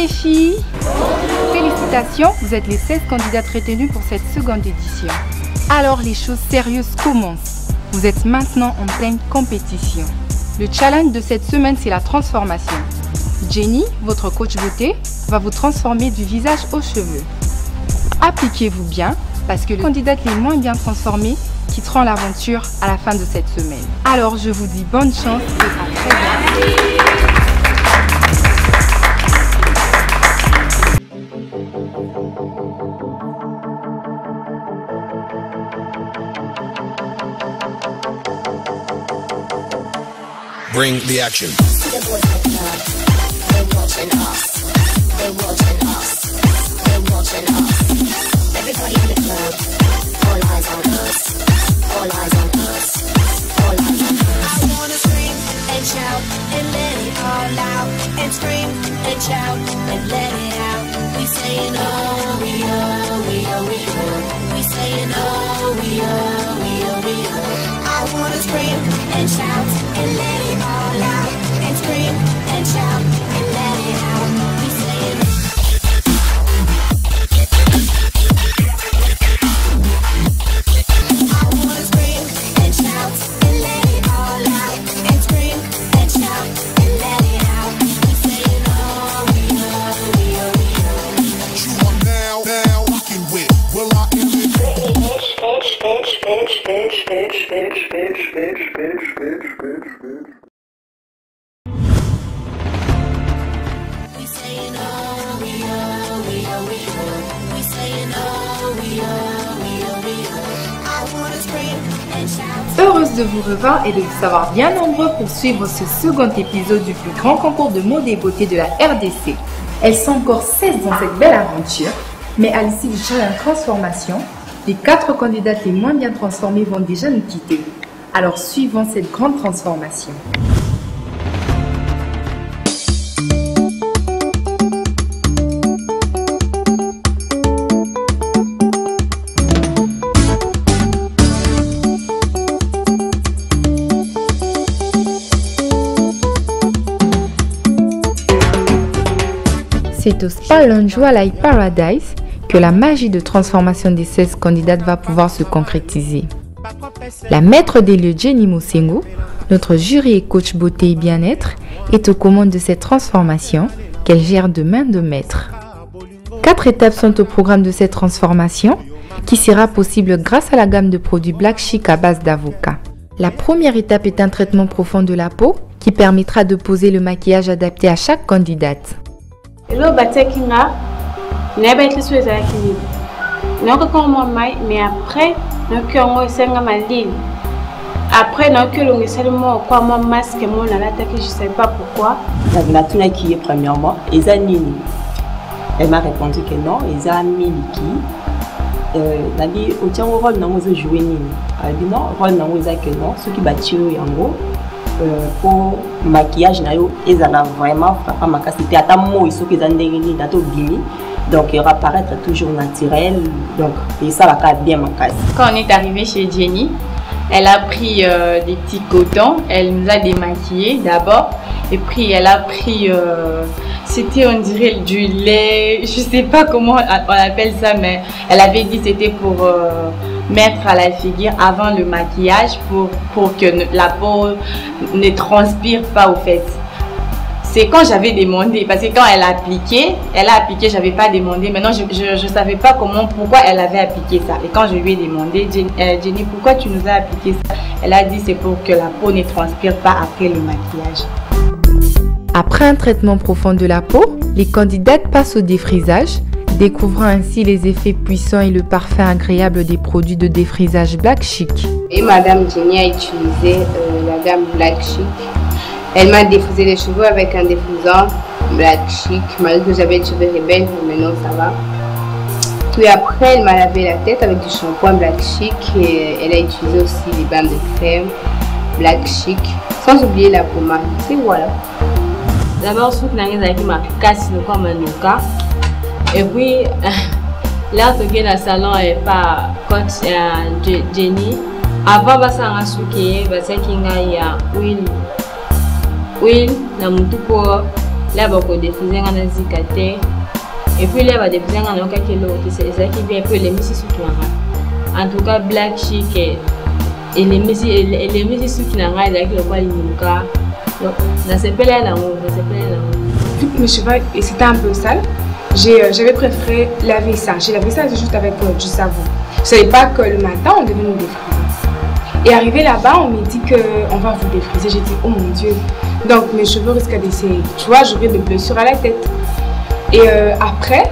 les filles! Félicitations, vous êtes les 16 candidates retenues pour cette seconde édition. Alors les choses sérieuses commencent. Vous êtes maintenant en pleine compétition. Le challenge de cette semaine, c'est la transformation. Jenny, votre coach beauté, va vous transformer du visage aux cheveux. Appliquez-vous bien parce que les candidates les moins bien transformées quitteront l'aventure à la fin de cette semaine. Alors je vous dis bonne chance et à très bientôt. Bring the action. Everybody in the club, all eyes on us, all eyes on us, all eyes on us. I wanna scream and shout and let it all out, and scream and shout and let it out. We saying oh, we oh, we oh, we oh. We saying oh, we oh, we oh, we oh. I wanna scream and shout and let it all out, and scream and shout and let it out. We saying Heureuse de vous revoir et de vous savoir bien nombreux pour suivre ce second épisode du plus grand concours de mode et beauté de la RDC. Elles sont encore 16 dans cette belle aventure, mais à l'issue du challenge transformation, les 4 candidates les moins bien transformées vont déjà nous quitter. Alors suivons cette grande transformation. C'est au Spa Lounge Light Paradise que la magie de transformation des 16 candidates va pouvoir se concrétiser. La maître des lieux Jenny Mosengo, notre jury et coach beauté et bien-être, est aux commandes de cette transformation qu'elle gère de main de maître. 4 étapes sont au programme de cette transformation qui sera possible grâce à la gamme de produits Black Chic à base d'avocat. La première étape est un traitement profond de la peau qui permettra de poser le maquillage adapté à chaque candidate. Hello, Batekinga. Neba est le souhait à l'équilibre. Nous avons mais après, nous avons essayé ma ligne. Après, nous avons essayé quoi mon masque, mon attaque, je ne sais pas pourquoi. La tuna qui est premièrement, Ezanini. Elle m'a répondu que non, Ezanini qui. Elle a dit, au tien au rôle, non, vous jouez Nini. Elle a dit non, rôle, non, vous avez que non, ce qui battent en gros. Pour maquillage ils en ont vraiment frappé ma c'était à ta mot ils sont qu'ils ont dégainé dato bimi donc il va paraître toujours naturel donc et ça va bien ma casse. Quand on est arrivé chez Jenny, elle a pris des petits cotons, elle nous a démaquillé d'abord et puis elle a pris c'était on dirait du lait, je sais pas comment on appelle ça mais elle avait dit c'était pour mettre à la figure avant le maquillage pour que la peau ne transpire pas au fait. C'est quand j'avais demandé, parce que quand elle a appliqué, j'avais pas demandé. Maintenant, je savais pas pourquoi elle avait appliqué ça. Et quand je lui ai demandé, Jenny, pourquoi tu nous as appliqué ça? Elle a dit c'est pour que la peau ne transpire pas après le maquillage. Après un traitement profond de la peau, les candidates passent au défrisage, découvrant ainsi les effets puissants et le parfum agréable des produits de défrisage Black Chic. Et Madame Jenny a utilisé la gamme Black Chic. Elle m'a défrisé les cheveux avec un défrisant Black Chic, malgré que j'avais les cheveux rebelles, mais maintenant ça va. Puis après, elle m'a lavé la tête avec du shampoing Black Chic et elle a utilisé aussi les bains de crème Black Chic, sans oublier la pommade. Et voilà. D'abord, ce que j'ai m'a cassé comme un cas. Et puis, là, le salon est pas coach Jenny. Avant, ça a souqué, ça a huile, na mutupo, là va défiler en azikate et puis là va défiler en aucun kilo c'est ça qui vient peu les musiques en tout cas Black Chic et les musiques qui n'ont rien avec le quoi il nous cas dans ces pays là vu que mes cheveux c'était un peu sale, j'avais préféré laver ça. J'ai lavé ça juste avec du savon. Je ne savais pas que le matin on devait nous défriser. Et arrivé là-bas, on m'a dit qu'on va vous défriser. J'ai dit oh mon Dieu. Donc mes cheveux risquent d'essayer. Tu vois, j'aurais des blessures à la tête. Et après,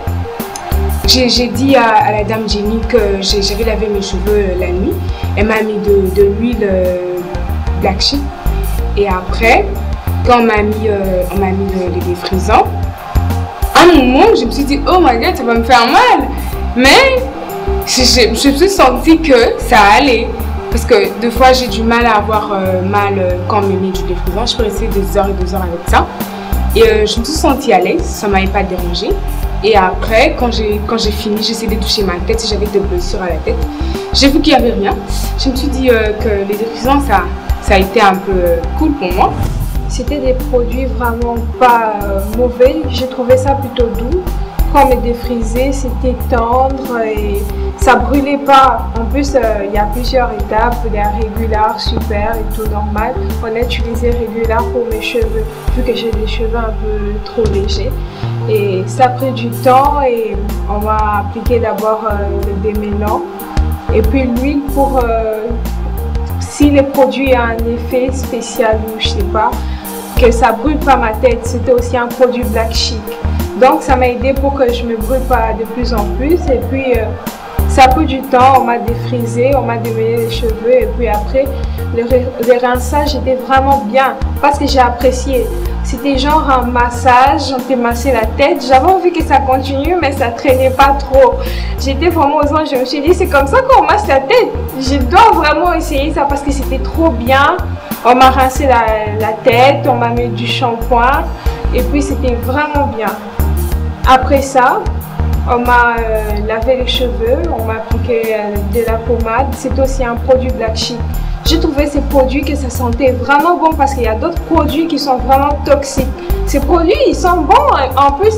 j'ai dit à la dame Jenny que j'avais lavé mes cheveux la nuit. Elle m'a mis de l'huile Black Chic. Et après, quand on m'a mis les défrisants, à un moment, je me suis dit, oh my god, ça va me faire mal. Mais je me suis sentie que ça allait. Parce que deux fois, j'ai du mal à avoir mal quand on me met du défrisant. Je peux rester 2 heures et 2 heures avec ça. Et je me suis sentie à l'aise, ça ne m'avait pas dérangé. Et après, quand j'ai fini, j'ai essayé de toucher ma tête, si j'avais des blessures à la tête. J'ai vu qu'il n'y avait rien. Je me suis dit que les défrisants, ça a été un peu cool pour moi. C'était des produits vraiment pas mauvais, j'ai trouvé ça plutôt doux. Quand on me défrisait, c'était tendre et ça brûlait pas. En plus, il y a plusieurs étapes, il y a régular, super et tout normal. On a utilisé régular pour mes cheveux, vu que j'ai des cheveux un peu trop légers. Et ça a pris du temps et on m'a appliqué d'abord le démêlant et puis l'huile pour si le produit a un effet spécial ou je sais pas, que ça brûle pas ma tête. C'était aussi un produit Black Chic. Donc ça m'a aidé pour que je me brûle pas de plus en plus. Et puis ça a pris du temps, on m'a défrisé, on m'a démêlé les cheveux. Et puis après, le rinçage était vraiment bien parce que j'ai apprécié. C'était genre un massage, on te massait la tête. J'avais envie que ça continue, mais ça traînait pas trop. J'étais vraiment aux anges, je me suis dit, c'est comme ça qu'on masse la tête. Je dois vraiment essayer ça parce que c'était trop bien. On m'a rincé la tête, on m'a mis du shampoing et puis c'était vraiment bien. Après ça, on m'a lavé les cheveux, on m'a appliqué de la pommade. C'est aussi un produit Black Chic. J'ai trouvé ces produits que ça sentait vraiment bon parce qu'il y a d'autres produits qui sont vraiment toxiques. Ces produits, ils sont bons. En plus,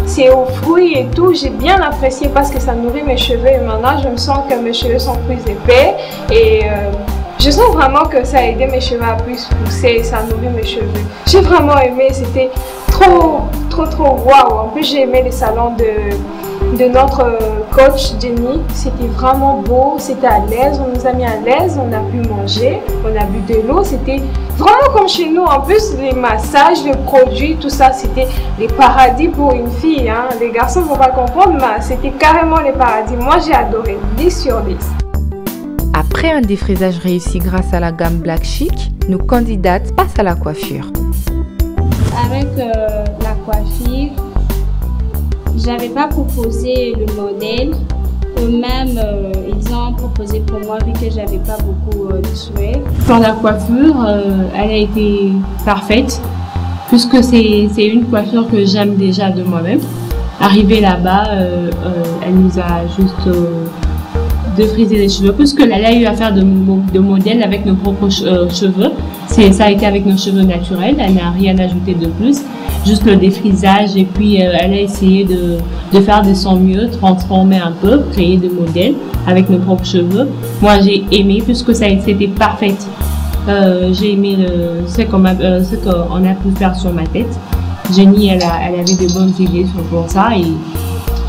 c'est aux fruits et tout. J'ai bien apprécié parce que ça nourrit mes cheveux. Et maintenant, je me sens que mes cheveux sont plus épais. Et je sens vraiment que ça a aidé mes cheveux à plus pousser. Ça nourrit mes cheveux. J'ai vraiment aimé. C'était trop waouh. En plus, j'ai aimé les salons de notre coach Jenny. C'était vraiment beau, c'était à l'aise, on nous a mis à l'aise, on a pu manger, on a bu de l'eau, c'était vraiment comme chez nous. En plus, les massages, les produits, tout ça, c'était les paradis pour une fille. Hein. Les garçons ne vont pas comprendre, mais c'était carrément les paradis. Moi, j'ai adoré, 10 sur 10. Après un défrisage réussi grâce à la gamme Black Chic, nos candidates passent à la coiffure. Avec la coiffure, j'avais pas proposé le modèle. Eux-mêmes, ils ont proposé pour moi vu que j'avais pas beaucoup de souhaits. Pour la coiffure, elle a été parfaite puisque c'est une coiffure que j'aime déjà de moi-même. Arrivée là-bas, elle nous a juste défrisé les cheveux puisque elle a eu à faire de modèle avec nos propres cheveux. Ça a été avec nos cheveux naturels, elle n'a rien ajouté de plus. Juste le défrisage et puis elle a essayé de faire de son mieux, transformer un peu, créer des modèles avec nos propres cheveux. Moi j'ai aimé puisque c'était parfait. J'ai aimé ce qu'on a pu faire sur ma tête. Jenny elle avait de bonnes idées pour ça et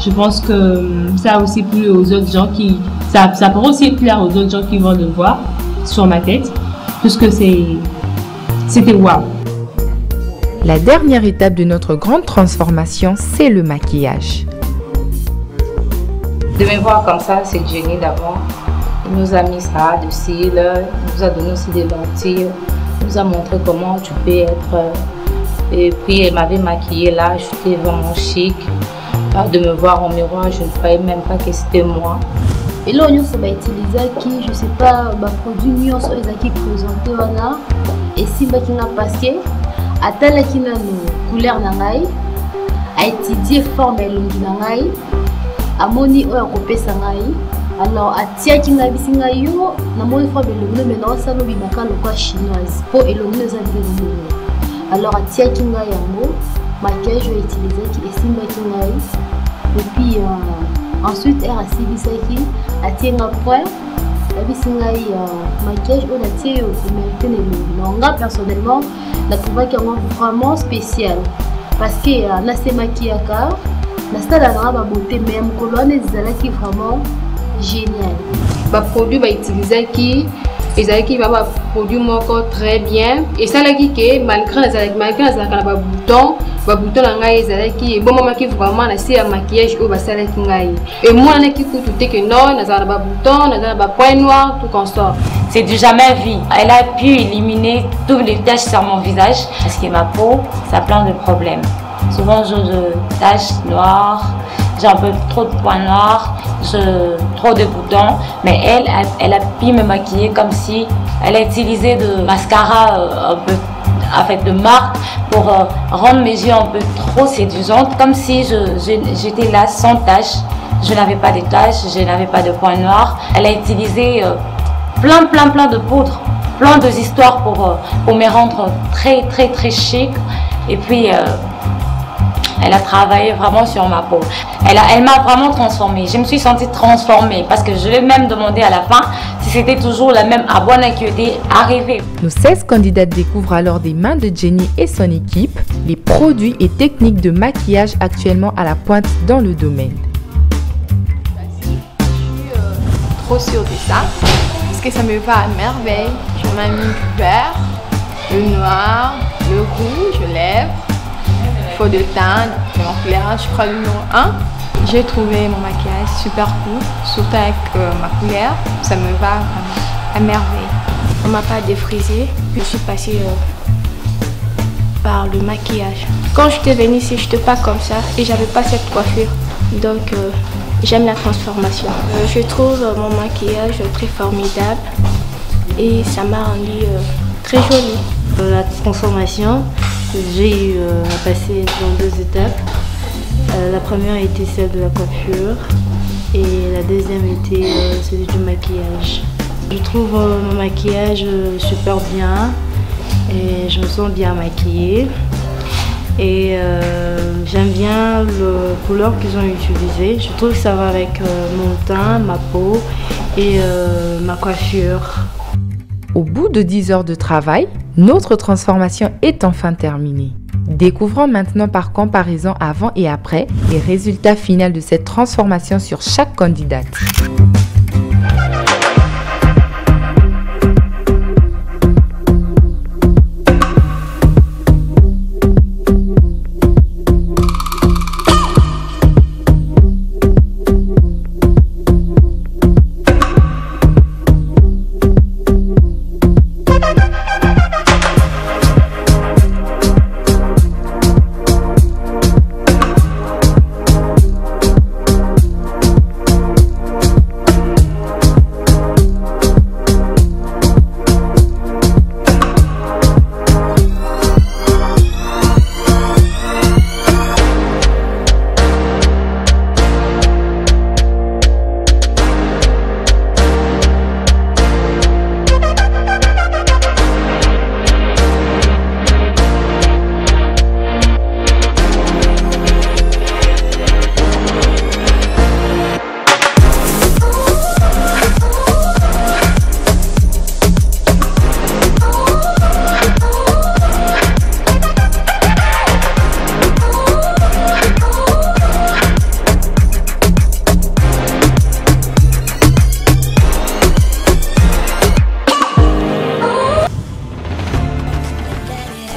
je pense que ça a aussi plu aux autres gens ça pourrait aussi plaire aux autres gens qui vont le voir sur ma tête puisque c'était waouh. La dernière étape de notre grande transformation, c'est le maquillage. De me voir comme ça, c'est Jenny d'abord. Il nous a mis ça, du cils, il nous a donné aussi des lentilles, il nous a montré comment tu peux être. Et puis elle m'avait maquillée là, j'étais vraiment chic. De me voir en miroir, je ne croyais même pas que c'était moi. Et là, on va utiliser qui, je sais pas, produit mieux sur les acquis présentés là. Et si on a passé, atalaki na couleur na ngai, a étudié forme elongi na ngai, amoni oyo kopesa ngai, alors atiaki ngai bisinga yo na moni forme elongi maintenant ça no bimaka lokwa chinoise po elongi na za bilongi. Alors atiaki ngai yango maquillage utilisé qui estime et puis ensuite elle a suivi ça qui a tiré après la bisingai maquillage on a tiré au mérité les longs personnellement la trouvé vraiment spécial parce que là c'est maquillage la stade a la beauté même colonne est vraiment génial. Bah produit va utiliser qui et va produit encore très bien et ça là qui malgré les boutons qui bon maman qui vraiment c'est un maquillage au ça là qui et moi qui coûte tout que non na za ba bouton na ba point noir tout comme ça. C'est du jamais vu. Elle a pu éliminer tous les taches sur mon visage parce que ma peau ça a plein de problèmes. Souvent j'ai de taches noires, j'ai un peu trop de points noirs, trop de boutons, mais elle a pu me maquiller comme si elle a utilisé de mascara un peu de marque pour rendre mes yeux un peu trop séduisantes, comme si j'étais là sans taches, je n'avais pas de taches, je n'avais pas de points noirs. Elle a utilisé plein de poudres, plein de histoires pour me rendre très chic et puis elle a travaillé vraiment sur ma peau. Elle m'a vraiment transformée. Je me suis sentie transformée parce que je lui ai même demandé à la fin si c'était toujours la même Abouana qui était arrivée. Nos 16 candidates découvrent alors des mains de Jenny et son équipe les produits et techniques de maquillage actuellement à la pointe dans le domaine. Je suis trop sûre de ça parce que ça me va à merveille. Je m'ai mis le vert, le noir, le rouge, les lèvres. Faux de teint, mon éclairage, je crois le numéro 1. J'ai trouvé mon maquillage super cool, surtout avec ma couleur, ça me va à merveille. On m'a pas défrisé, je suis passée par le maquillage. Quand j'étais venue ici, je n'étais pas comme ça et j'avais pas cette coiffure, donc j'aime la transformation. Je trouve mon maquillage très formidable et ça m'a rendu très jolie. La transformation, j'ai eu à passer dans 2 étapes. La première était celle de la coiffure et la deuxième était celle du maquillage. Je trouve mon maquillage super bien et je me sens bien maquillée. Et j'aime bien la couleur qu'ils ont utilisée. Je trouve que ça va avec mon teint, ma peau et ma coiffure. Au bout de 10 heures de travail, notre transformation est enfin terminée. Découvrons maintenant par comparaison avant et après les résultats finaux de cette transformation sur chaque candidate.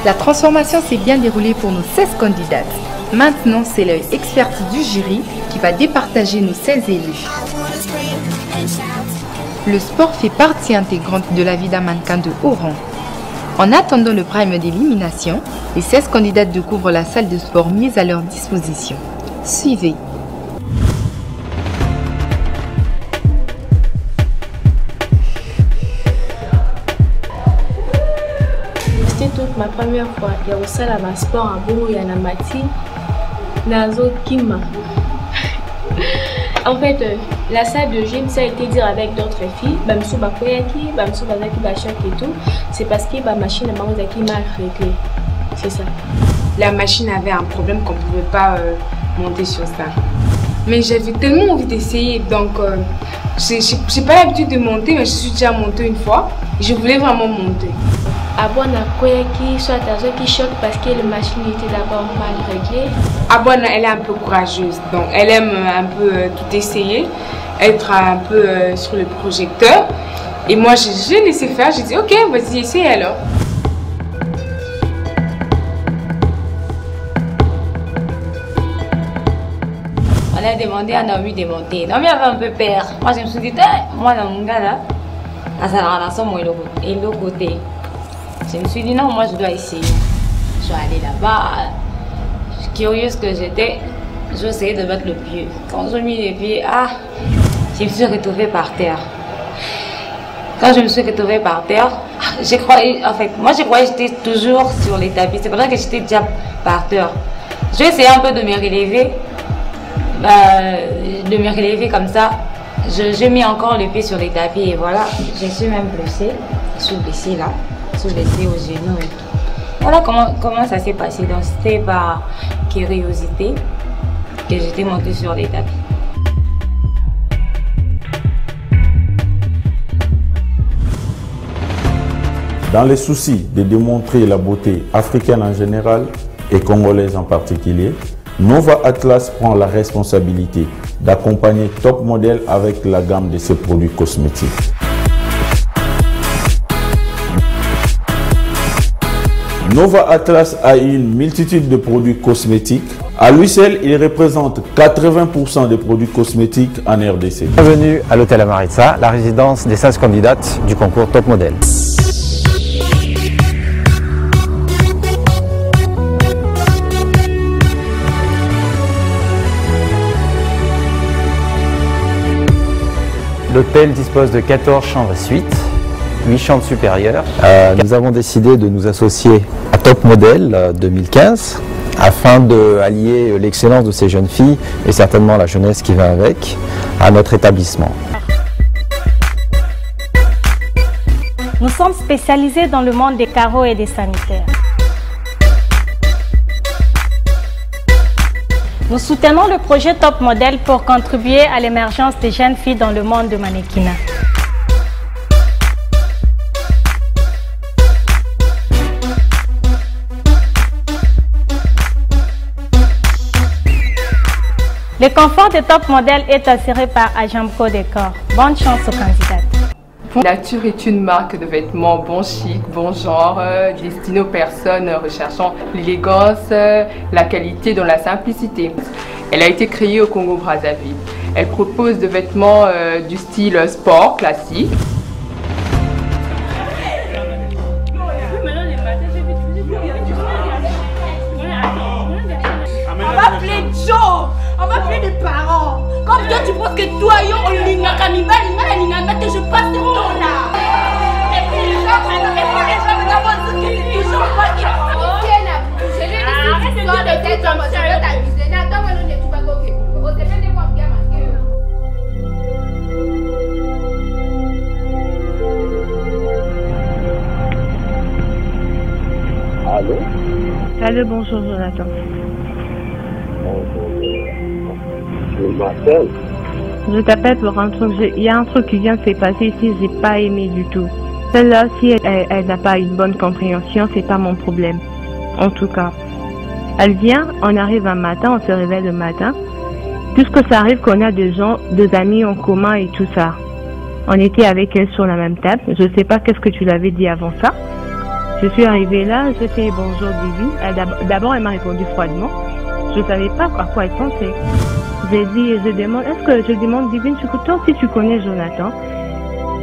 La transformation s'est bien déroulée pour nos 16 candidates. Maintenant, c'est l'œil expertise du jury qui va départager nos 16 élus. Le sport fait partie intégrante de la vie d'un mannequin de haut rang. En attendant le prime d'élimination, les 16 candidates découvrent la salle de sport mise à leur disposition. Suivez. Toute ma première fois, il y a aussi la sport en bout, il y a la mati, nazo kima. En fait, la salle de gym, ça a été dire avec d'autres filles, bamsou bakoyaki, bamsou bazaki bachak et tout, c'est parce que ma machine à maman qui m'a réglé. C'est ça. la machine avait un problème qu'on ne pouvait pas monter sur ça. Mais j'avais tellement envie d'essayer, donc j'ai pas l'habitude de monter, mais je suis déjà montée une fois. Je voulais vraiment monter. Abouana qui soit qui choque parce que la machine était d'abord mal réglée. Abouana, elle est un peu courageuse, donc elle aime un peu tout essayer, être un peu sur le projecteur. Et moi, j'ai laissé faire, j'ai dit ok, vas-y, essaye alors. On a demandé à Naomi de monter. Naomi avait un peu peur. Moi, je me suis dit, moi, dans mon gars là, à sa relation, moi, et l'autre côté. Je me suis dit, non, moi, je dois essayer. Je suis allée là-bas. Curieuse que j'étais, j'essayais de mettre le pied. Quand j'ai mis les pieds, je me suis retrouvée par terre. Quand je me suis retrouvée par terre, je croyais que j'étais toujours sur les tapis. C'est pour ça que j'étais déjà par terre. J'ai essayé un peu de me relever. Comme ça. J'ai mis encore le pied sur les tapis et voilà. Je suis même blessée. Je suis blessée là. Je suis blessée aux genoux et tout. Voilà comment ça s'est passé. Donc c'était par curiosité que j'étais montée sur les tapis. Dans les soucis de démontrer la beauté africaine en général et congolaise en particulier, Nova Atlas prend la responsabilité d'accompagner Top Model avec la gamme de ses produits cosmétiques. Nova Atlas a une multitude de produits cosmétiques. À lui seul, il représente 80% des produits cosmétiques en RDC. Bienvenue à l'hôtel Amaritsa, la résidence des 16 candidates du concours Top Model. L'hôtel dispose de 14 chambres suites, 8 chambres supérieures. Nous avons décidé de nous associer à Top Model 2015 afin d'allier l'excellence de ces jeunes filles et certainement la jeunesse qui va avec à notre établissement. Nous sommes spécialisés dans le monde des carreaux et des sanitaires. Nous soutenons le projet Top Model pour contribuer à l'émergence des jeunes filles dans le monde du mannequinat. Le confort de Top Model est assuré par Ajamco Décor. Bonne chance aux candidates. Nature est une marque de vêtements bon chic, bon genre, destinée aux personnes recherchant l'élégance, la qualité dans la simplicité. Elle a été créée au Congo-Brazzaville. Elle propose des vêtements du style sport classique. On va appeler Joe, on va appeler des parents. Comme toi tu penses que toi on l'inga kanibal, que je passe ce temps là. Et puis les gens me demandent que c'est toujours moi qui Allô? Allô, bonjour Jonathan. Je m'appelle. Je t'appelle pour un truc. Il y a un truc qui vient de se passer ici, j'ai pas aimé du tout. Celle-là, si elle n'a pas une bonne compréhension, c'est pas mon problème. En tout cas. Elle vient, on arrive un matin, on se réveille le matin. Puisque ça arrive qu'on a des amis en commun et tout ça. On était avec elle sur la même table. Je sais pas qu'est-ce que tu l'avais dit avant ça. Je suis arrivée là, je fais bonjour Divine. D'abord, elle m'a répondu froidement. Je savais pas à quoi elle pensait. Je demande Divine, toi si tu connais Jonathan.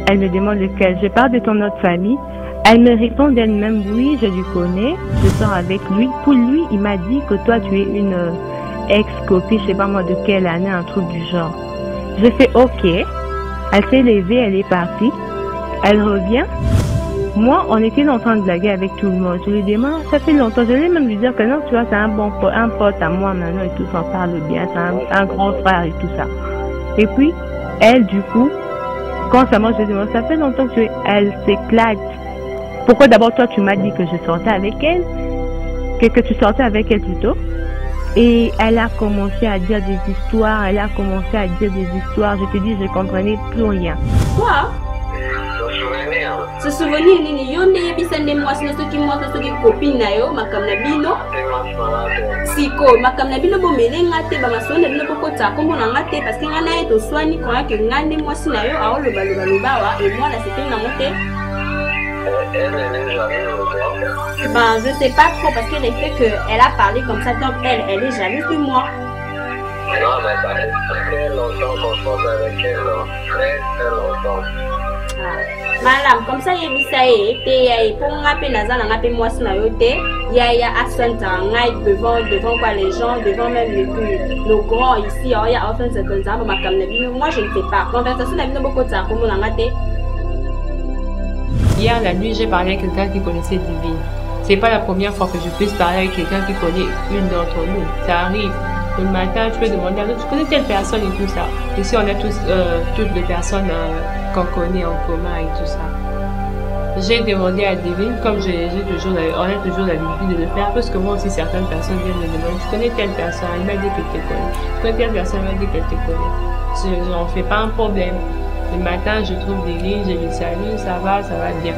Elle me demande lequel. Je parle de ton autre famille. Elle me répond d'elle-même, oui, je lui connais, je sors avec lui. Pour lui, il m'a dit que toi, tu es une ex-copine, je sais pas moi de quelle année, un truc du genre. Je fais ok. Elle s'est levée, elle est partie. Elle revient. Moi, on était en train de blaguer avec tout le monde. Je lui demande, ça fait longtemps. Je vais même lui dire que non, tu vois, c'est un pote à moi maintenant et tout, on parle bien, c'est un grand frère et tout ça. Et puis, elle, du coup, quand ça mange, je lui demande, ça fait longtemps elle s'éclate. Pourquoi d'abord toi tu m'as dit que je sortais avec elle, que tu sortais avec elle plutôt. Et elle a commencé à dire des histoires, Je te dis, je comprenais plus rien. Quoi? Ce souvenir, nini yo ne bisane mwasi na soki copine na yo makam na bino. Siko makam na bino bomelenga te ba masonda bino kokota kombo na ngate parce que ngana eto swani kwa ke ngane mwasi na yo aolo baloba et moi là c'était na moté. Ben je sais pas trop parce que le fait qu'elle a parlé comme ça donc elle est jalouse de moi. Non mais ça fait très longtemps qu'on se avec elle, très longtemps. Madame, comme ça, il y a mis pour m'appeler Nazan, on appelle moi sur la yoté. Il y a Aswan Tarangaï devant quoi les gens, devant même le grand ici. Il y a enfin ce que ça, ma caméra. Moi, je ne sais pas. Conversation, il y a beaucoup de ça. Comment on a maté? Hier, la nuit, j'ai parlé avec quelqu'un qui connaissait Divine. C'est pas la première fois que je puisse parler avec quelqu'un qui connaît une d'entre nous. Ça arrive. Le matin, tu peux demander à l'autre, tu connais telle personne et tout ça. Ici, on a tous, toutes les personnes qu'on connaît en commun et tout ça. J'ai demandé à Divine, comme on a toujours l'habitude de le faire, parce que moi aussi, certaines personnes viennent me demander, tu connais telle personne, il m'a dit que tu te connais. Tu connais telle personne, il m'a dit qu'elle te connaît. Je n'en fais pas un problème. Le matin, je trouve des lignes, je lui salue, ça va bien.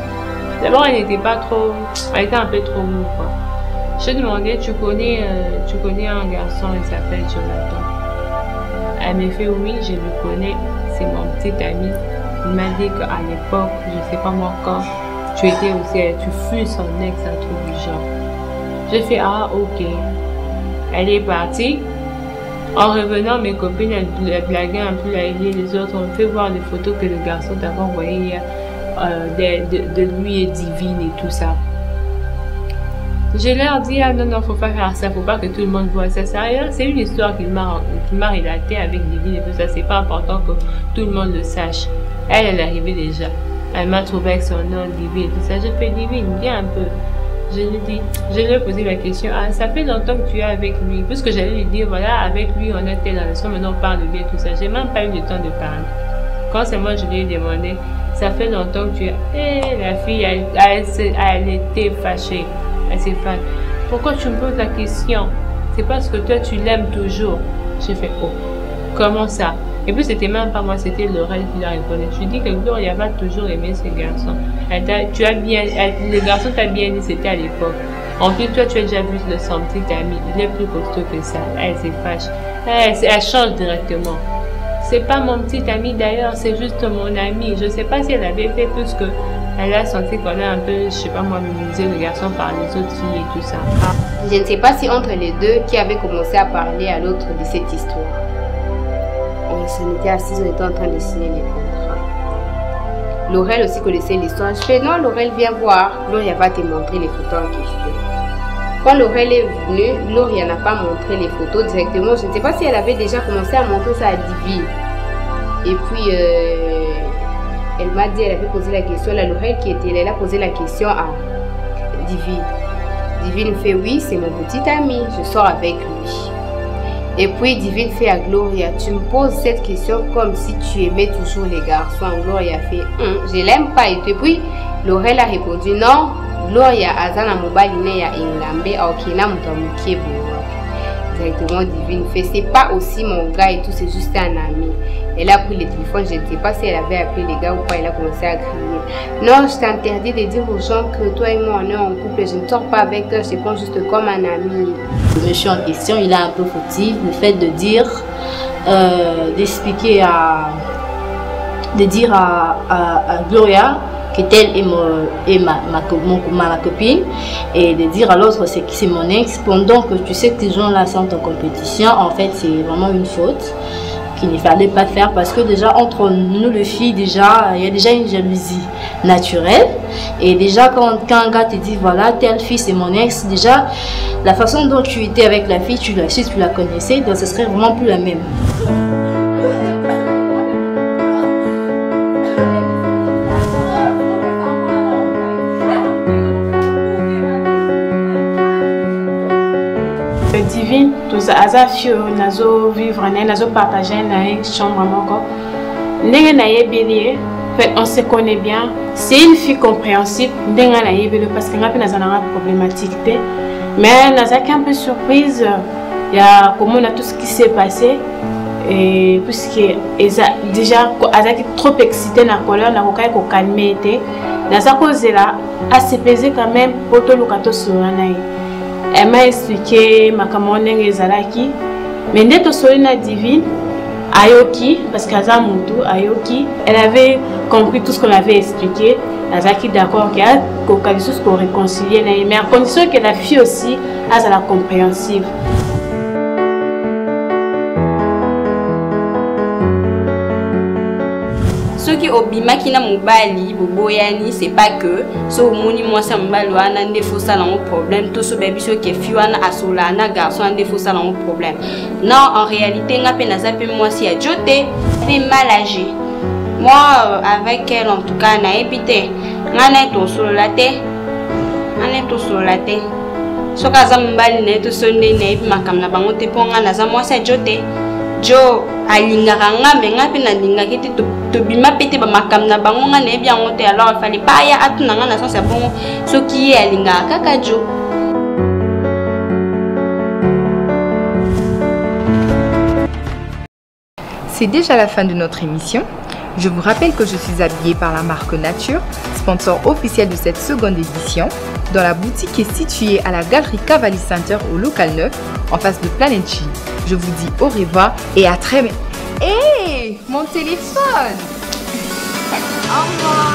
D'abord, elle était pas trop, elle était un peu trop mou, quoi. Je demandais, tu connais un garçon, il s'appelle Jonathan. Elle m'a fait oui, je le connais, c'est mon petit ami. Il m'a dit qu'à l'époque, je sais pas moi quand, tu fus son ex, un truc du genre. J'ai fait ah ok. Elle est partie. En revenant, mes copines, elles blaguaient un peu les autres. On fait voir les photos que le garçon t'avait envoyées hier de lui et Divine et tout ça. Je leur dis, ah non, faut pas faire ça, faut pas que tout le monde voit ça. C'est une histoire qui m'a relatée avec Divine et tout ça. C'est pas important que tout le monde le sache. Elle arrivait déjà. Elle m'a trouvé avec son nom, Divine et tout ça. Je fais Divine, viens un peu. Je lui ai posé la question, ah, ça fait longtemps que tu es avec lui. Puisque j'allais lui dire, voilà, avec lui, on a telle relation, maintenant on parle bien, tout ça. J'ai même pas eu le temps de parler. Quand c'est moi, je lui ai demandé, ça fait longtemps que tu es. Eh, la fille, elle était fâchée. Elle s'est faite. Pourquoi tu me poses la question? C'est parce que toi tu l'aimes toujours. J'ai fait oh, comment ça? Et puis c'était même pas moi, c'était Laurel qui l'a répondu. Je dis que Gloria va toujours aimer ce garçon. Le garçon t'a bien dit, c'était à l'époque. En plus, toi tu as déjà vu son petit ami, il est plus costaud que ça. Elle s'est fâche. Elle change directement. C'est pas mon petit ami d'ailleurs, c'est juste mon ami. Je sais pas si elle avait fait plus que. Elle a senti qu'on a un peu, je sais pas moi, minimisé le garçon par les autres filles et tout ça. Je ne sais pas si entre les deux, qui avait commencé à parler à l'autre de cette histoire. On s'en était assis, on était en train de signer les contrats. Laurel aussi connaissait l'histoire. Je fais non, Laurel, viens voir. Gloria va te montrer les photos en question. Quand Laurel est venue, Gloria n'a pas montré les photos directement. Je ne sais pas si elle avait déjà commencé à montrer ça à Divine. Et puis, elle m'a dit, elle avait posé la question, la Laurel qui était là, elle a posé la question à Divine. Divine fait oui, c'est mon petit ami, je sors avec lui. Et puis Divine fait à Gloria, tu me poses cette question comme si tu aimais toujours les garçons. Gloria fait, je l'aime pas. Et puis Laurel a répondu, non, Gloria azana mobali ne ya inglambe aokina mutamukie bo. Directement Divine fait, c'est pas aussi mon gars et tout, c'est juste un ami. Elle a pris le téléphone, je ne sais pas si elle avait appelé les gars ou pas, elle a commencé à crier. Non, je t'interdis de dire aux gens que toi et moi on est en couple, je ne sors pas avec toi, je te prends juste comme un ami. Le monsieur en question, il a un peu fautif, le fait de dire, d'expliquer à Gloria que telle est ma copine et de dire à l'autre c'est mon ex, pendant que tu sais que ces gens-là sont en compétition, en fait c'est vraiment une faute qu'il ne fallait pas faire parce que déjà entre nous les filles, déjà il y a déjà une jalousie naturelle et déjà quand un gars te dit voilà telle fille c'est mon ex, déjà la façon dont tu étais avec la fille, tu la connaissais, donc ce serait vraiment plus la même. Divine, tous aza fio nazo vivre nazo partager na chambre moko. Ndenge na yebeli, fait on se connaît bien. C'est une fille compréhensible. Ndenge na yebeli parce que ngapi nazana problématique té. Mais nazaki un peu surprise, il y a comment on a tout ce qui s'est passé. Et puisque déjà azaki trop excité na colère na kokai ko calmer té naza kozela assez pesé quand même poto lukato solana ye. Elle m'a expliqué makambo ndenge ezalaki mais nde to solina divine ayoki parce qu'aza mutu ayoki, elle avait compris tout ce qu'on avait expliqué, azaki d'accord qu'il y a quelque chose pour réconcilier mais à condition que la fille aussi a la compréhensive. Ce qui obima qui n'a mobali boboyani c'est pas que so moni moi ça mobali wana ndefo ça un problème tout ce bébé ce qui fi wana asola na garçon ndefo ça un problème. Non, en réalité nga pe na zape moi si a joté fait mal âgé. Moi avec elle en tout cas na épité nga na to solo la té ana to solo la té so kaza mobali na to sonné na epi makamna bango te ponga na za moi si a joté jo alingaka nga me nga pe na lingaki te to bima pete ba makamna bango nga na bien ngote alors il fallait pas ya atuna nga na sens ya bongo soki ye alingaka kaka jo. C'est déjà la fin de notre émission. Je vous rappelle que je suis habillée par la marque Nature, sponsor officiel de cette seconde édition, dont la boutique est située à la galerie Cavalli Center au local 9, en face de Planet Chi. Je vous dis au revoir et à très bientôt. Hé, mon téléphone! Au revoir!